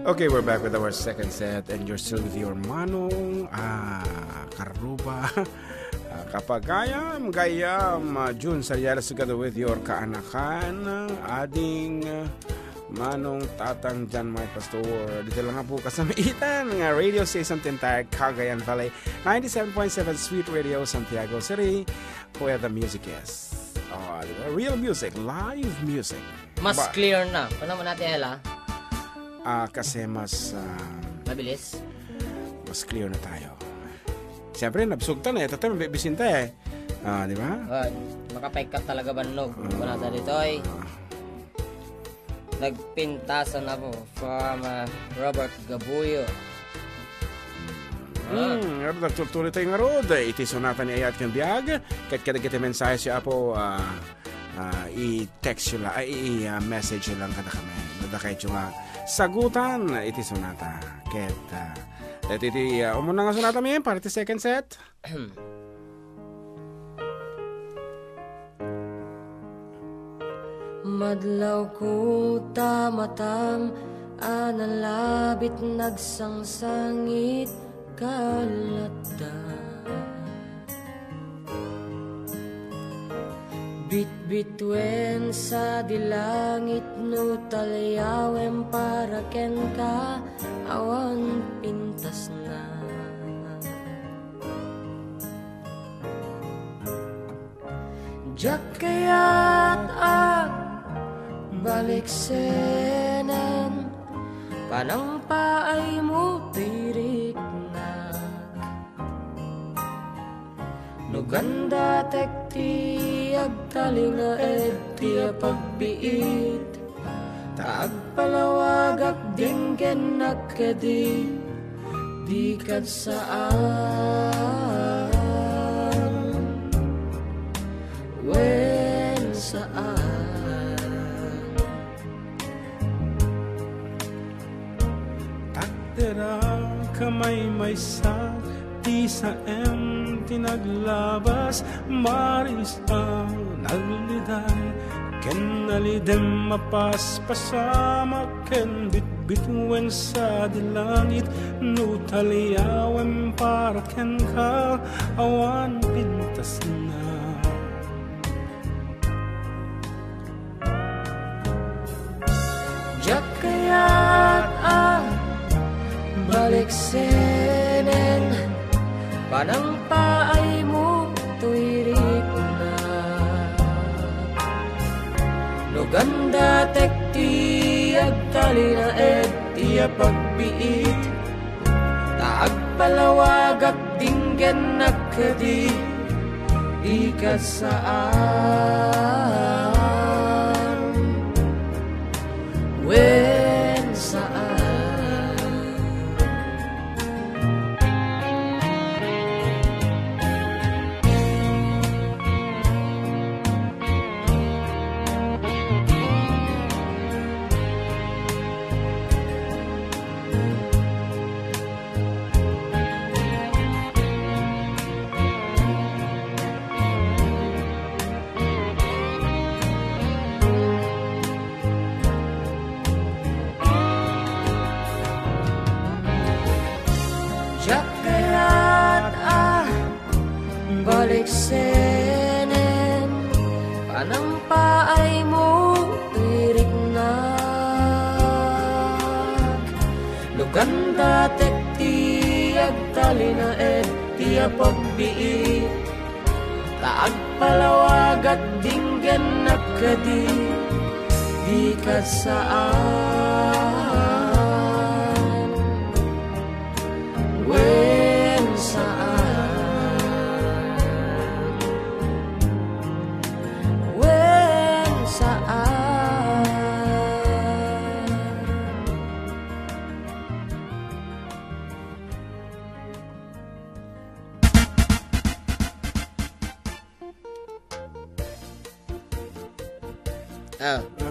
Okay, we're back with our second set and you're still with your Manong Karuba Kapagayam June Sariala together with your kaanakan ading Manong Tatang Jan Mike Pastor. Dito lang nga po kasamitan ng radio station Tintag, Cagayan Valley 97.7 Sweet Radio, Santiago City, where the music is real music, live music. Mas clear na. Paano mo natin, Ella? Kasi mas mabilis. Mas clear na tayo. Siyempre, nabsugtan eh. Tatay, mabibisin tayo eh. Di ba? Makapay ka talaga banog. Panata dito ay nagpintasan na po from Robert Gabuyo. Nagtutuloy tayo nga road. Itisonata ni Ayat kang biyag. Kahit kita mensahe siya po, i-text yun lang, i-message yun lang kada kami. Nada kahit yung sagutan, itisonata. Kahit umuna nga sonata mo yun, para iti second set. Madlaw ko tamatam, analabit nagsangsangit kalata. Bit-bitwen sa dilangit no talyawem para ken ka awan pintas na. Diyak kaya't balik senen panang paay mo tirik na nuganda tekti agtalinga ti pagbiit taag palawagak dinggen nakedi di kad saan wen saan takdera kamay may sa di sa tinaglabas maris ang nagliday ken nalidem mapaspasama ken bitbitwen sa dilangit no taliyawem para ken ka awan pintas na. Diyak kaya't balik senen panang paay mo tuwirik na nuganda tekti agtali na tiya pagbiit taag palawagak dinggen nakadi di ka saan wen saan. Balik senen panang paay mo tirik na luganda tekti agtali na tiya pagbiit taag palawagat dinggen nakadi di ka saan wen saan.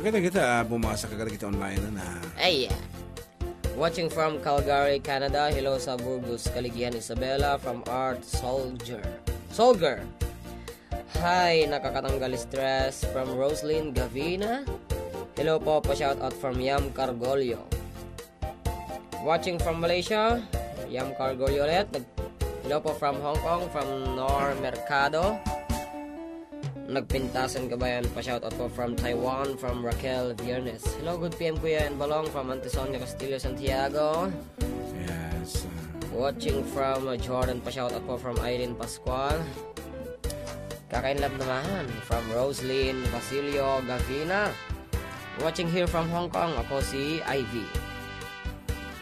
Kita bumasa kagad kita online na. Ay, watching from Calgary, Canada. Hello sa Burgos, Caligian, Isabela from Art Soldier. Hi, nakakatanggal stress from Roslyn Gavina. Hello po, pa-shout out from Yam Cargolio. Watching from Malaysia, Yam Cargo ulit. Hello po from Hong Kong, from Nor Mercado. Nagpintasan kabayan pa, shoutout po from Taiwan, from Raquel Viernes. Hello, good PM Kuya and Balong from Antisonia Castillo, Santiago. Yes. Watching from Jordan pa, shoutout po from Irene Pascual. Kakainlab naman from Roslyn Basilio Gavina. Watching here from Hong Kong, ako si Ivy.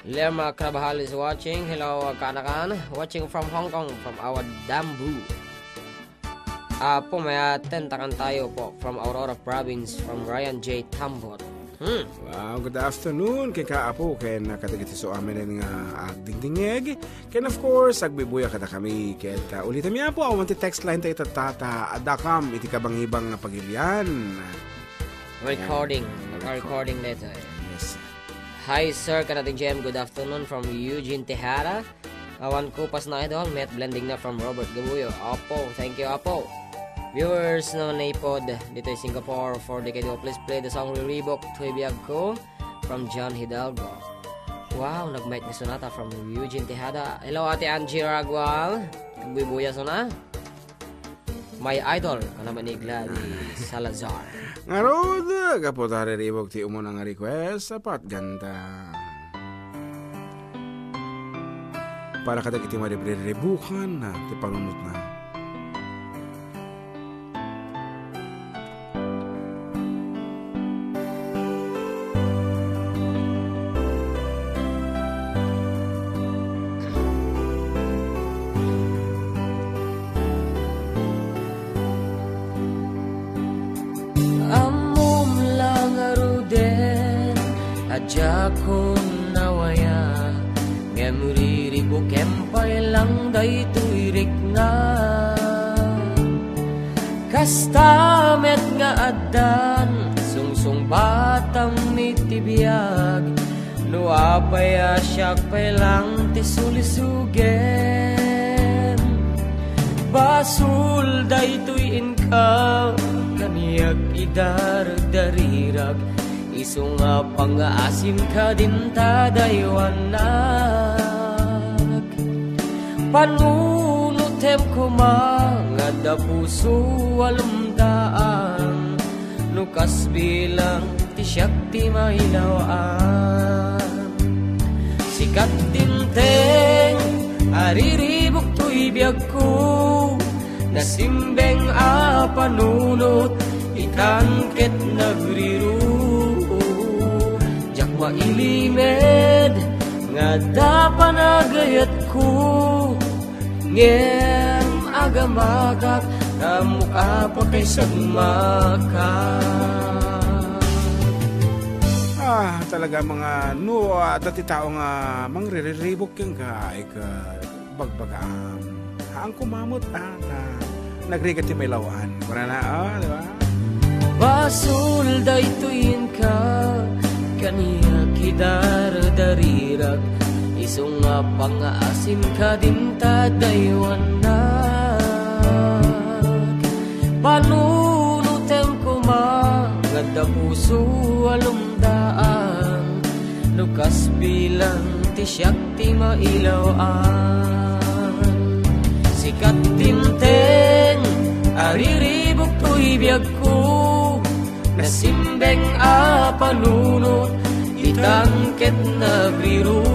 Lerma Krabahal is watching. Hello, Kanakan. Watching from Hong Kong, from our Dambu. Po, may tentakan tayo po from Aurora Province, from Ryan J. Tambot. Wow, good afternoon kay Kaapo, kay nakatagiti so amin nga agdingdingeg. Kaya of course, agbibuya kada kami. Kaya ulitin niya po, awan ti text line tayo tatata adakam, iti kabang-ibang pagilian. Recording later. Yes. Hi sir, kanating GM, good afternoon from Eugene Tejada. Awan ko pas na idol, met blending na from Robert Gabuyo. Apo, thank you Apo. Viewers na naipod dito ay Singapore for the kayo. Please play the song Riribok Tuibiyag Ko from John Hidalgo. Wow, nag-mic ni Sonata from Eugene Tejada. Hello Ate Angie Ragual. Nagbibuya na. My idol, kanaman ni Gladys Salazar. Ngarod, kapot Riribok ti umo nga request. Sapat ganda. Para kada iti maribri-ribukan na ti panunot na. Amom lang aruden adya kon nawaya ngemuriribo kempay lang daytoy rikna kastamet nga addan sungsung batang mitibiyag nuapay asyak pay lang ti sulisugem basul daytoy inka kaniyag idar darirag iso nga pangaasim ka din tadaywanag panunutem ko mga da puso alumdaan nukas bilang ti siyak ti mailawaan sikat tinteng ariribok to'y biyag ko nasimbeng a panunot itangket nagriru jak mailimed nga dapanagayat ko ngem agamakak kamukha pa kay sagmaka. Talaga mga dati tao nga mangriribok yung ka bagbagam ang kumamot nagrigat yung may lawan para na di ba basul daytoyin ka kaniya kidar darirag iso nga pangaasim ka din tadaywanag panunutem ko mga da puso alumdaan lukas bilang ti siyak ti mailawaan sikat tinteng ariribok to'y biyag ko nasimbeng a panunot itangket na biru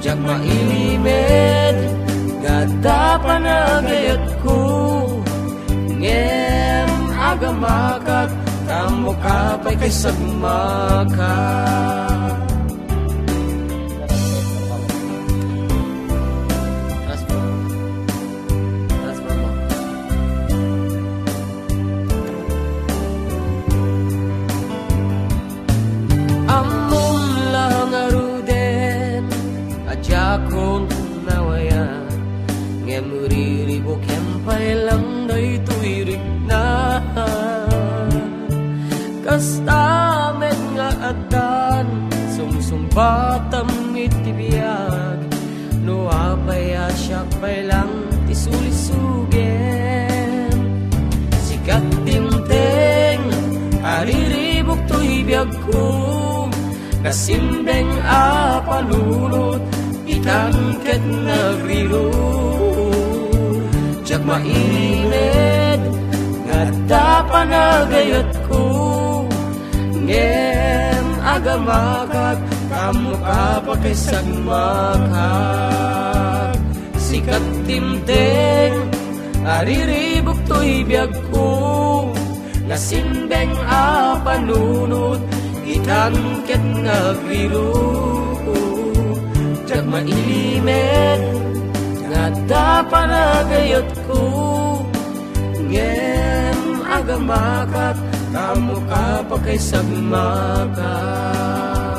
jak mailimed gada panagayat ko ngem agamakat kamukha pa'y kay sagmaka. Kung nawaya ngemuriribo kempay lang daytoy rikna kastamet nga addan sumsumbatam itibiyag nuapay asyak pay lang ti sulisugem sikat tinteng ariribok to'y biyag ko Nasimbeng a panunot ikan ket nagriro jak mainid ngadda panagayot ko ngem agamakat kamu kapakaisag makak sikat timteng ariribok to'y biyag ko nasimbeng a panunot ikan ket nagriro jak maimed ngadda panagayot ko ngem agamakat kamu kapakaisag makak